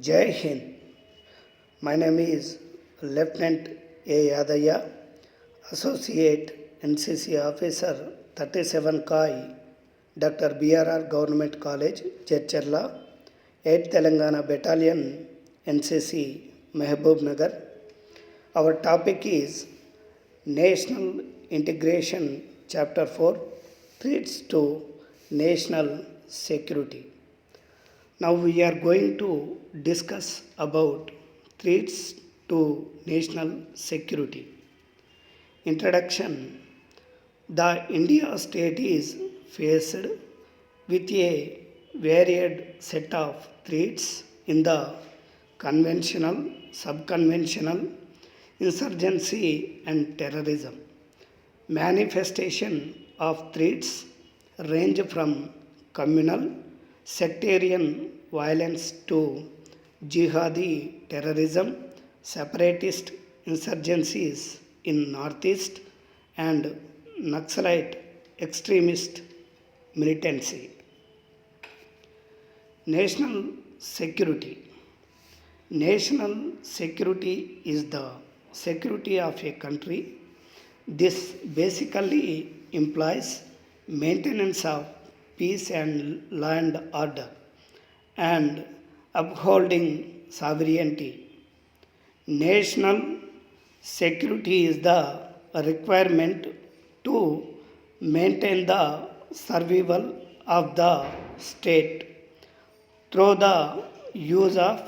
Jai Hind. My name is Lieutenant A. Yadaya, Associate NCC Officer 37 Kai, Dr. BRR Government College, Churchilla, 8th Telangana Battalion, NCC, Mehboob Nagar. Our topic is National Integration, Chapter 4, Threats to National Security. Now we are going to discuss about threats to national security. Introduction. The India state is faced with a varied set of threats in the conventional, subconventional, insurgency and terrorism. Manifestation of threats range from communal, sectarian violence to jihadi terrorism, separatist insurgencies in northeast, and Naxalite extremist militancy. National security. National security is the security of a country. This basically implies maintenance of peace and law and order and upholding sovereignty. National security is the requirement to maintain the survival of the state through the use of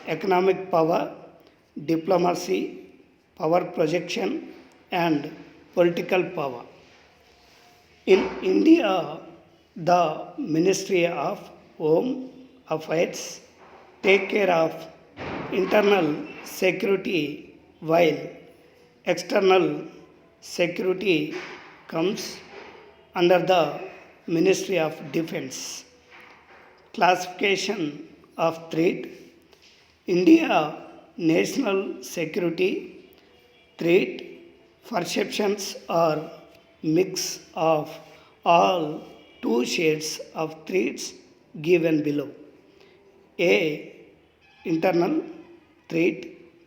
economic power, diplomacy, power projection, and political power. In India, the Ministry of Home Affairs take care of internal security while external security comes under the Ministry of Defense. Classification of threat. India national security threat perceptions are mix of all two shades of threats given below. A. Internal threat.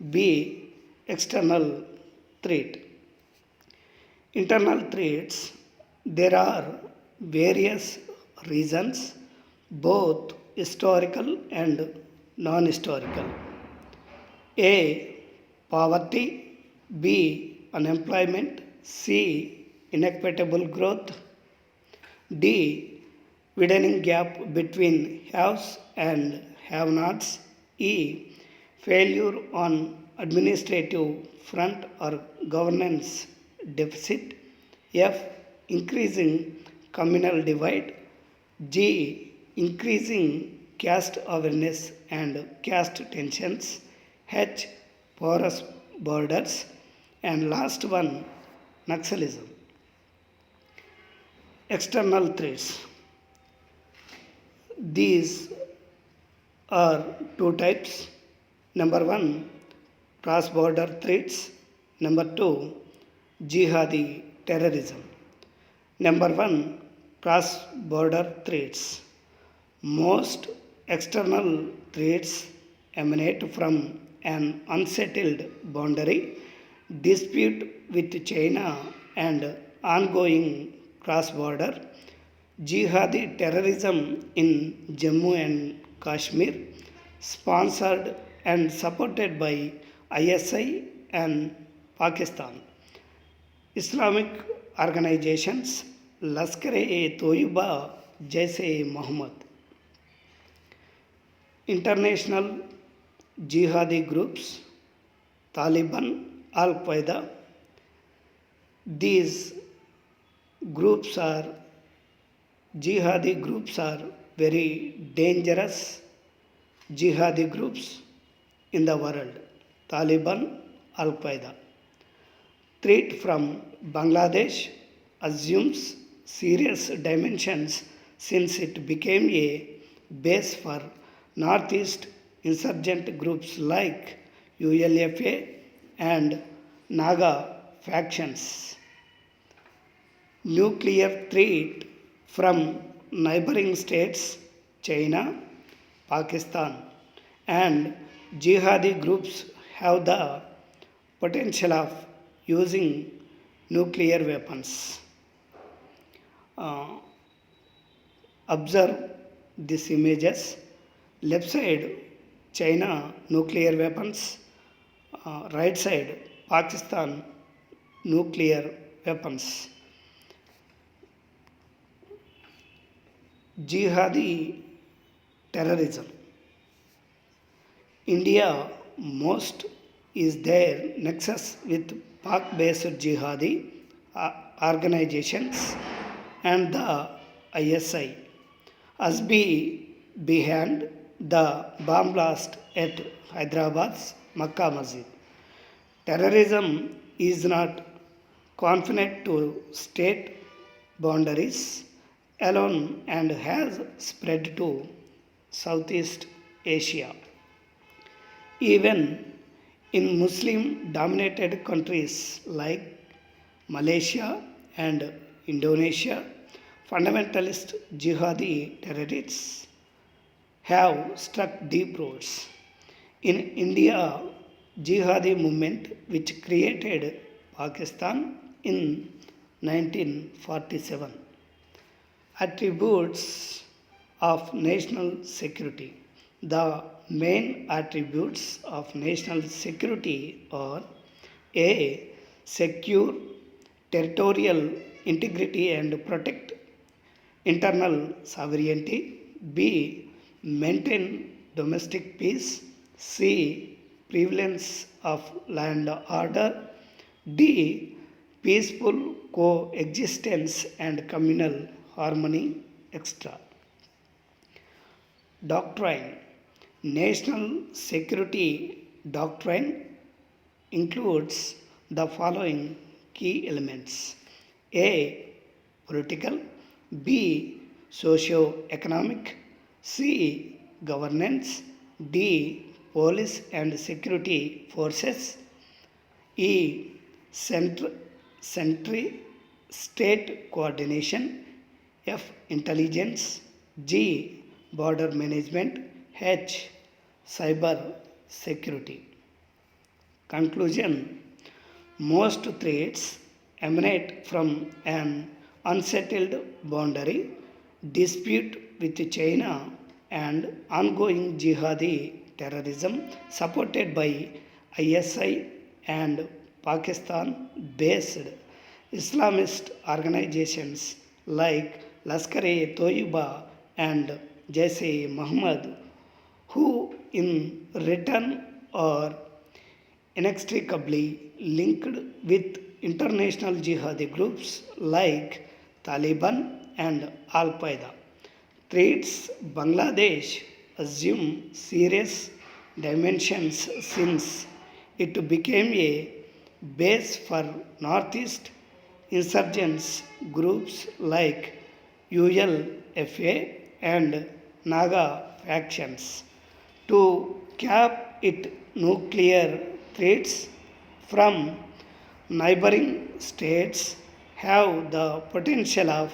B. External threat. Internal threats. There are various reasons, both historical and non historical. A. Poverty. B. Unemployment. C. Inequitable growth. D. Widening gap between haves and have nots. E. Failure on administrative front or governance deficit. F. Increasing communal divide. G. Increasing caste awareness and caste tensions. H. Porous borders. And last one, Naxalism. External threats. These are two types. Number one, cross border threats. Number two, jihadi terrorism. Number one, cross border threats. Most external threats emanate from an unsettled boundary dispute with China and ongoing cross border jihadi terrorism in Jammu and Kashmir, sponsored and supported by ISI and Pakistan. Islamic organizations Lashkar-e-Toiba, Jaish-e-Mohammed. International jihadi groups, Taliban, Al-Qaeda. These groups are jihadi groups are very dangerous jihadi groups in the world. Taliban, Al-Qaeda. Threat from Bangladesh assumes serious dimensions since it became a base for Northeast insurgent groups like ULFA and Naga factions. Nuclear threat from neighboring states, China, Pakistan, and jihadi groups have the potential of using nuclear weapons. Uh, Observe these images. Left side, China nuclear weapons. Right side, Pakistan nuclear weapons. Jihadi terrorism. India most is their nexus with Pak-based jihadi organizations and the ISI. Asbi behind the bomb blast at Hyderabad's Makkah Masjid. Terrorism is not confined to state boundaries alone and has spread to Southeast Asia. Even in Muslim dominated countries like Malaysia and Indonesia, fundamentalist jihadi terrorists have struck deep roots. In India, jihadi movement which created Pakistan in 1947. Attributes of national security. The main attributes of national security are A. Secure territorial integrity and protect internal sovereignty. B. Maintain domestic peace. C. Prevalence of law and order. D. Peaceful coexistence and communal harmony, etc. Doctrine. National security doctrine includes the following key elements: A. Political. B. Socio-economic. C. Governance. D. Police and security forces. E. Century state coordination. F. Intelligence. G. Border management. H. Cyber security. Conclusion. Most threats emanate from an unsettled boundary dispute with China and ongoing jihadi terrorism supported by ISI and Pakistan based Islamist organizations like Lashkar-e-Toiba and Jaish-e-Mohammed, who in return are inextricably linked with international jihadi groups like Taliban and Al Qaeda. Threats Bangladesh assume serious dimensions since it became a base for Northeast insurgents groups like ULFA and Naga factions. To cap it, nuclear threats from neighboring states have the potential of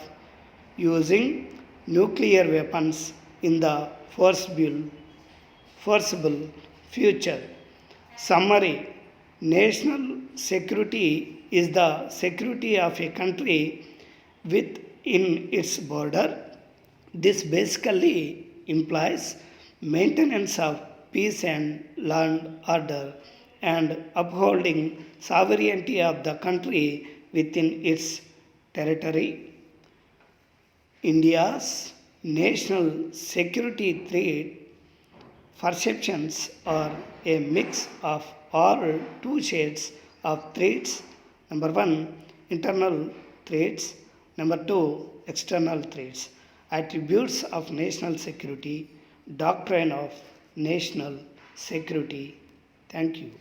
using nuclear weapons in the foreseeable future. Summary. National security is the security of a country within its border. This basically implies maintenance of peace and law and order and upholding sovereignty of the country within its territory. India's national security threat perceptions are a mix of all two shades of threats. Number one, internal threats. Number two, external threats. Attributes of national security, doctrine of national security. Thank you.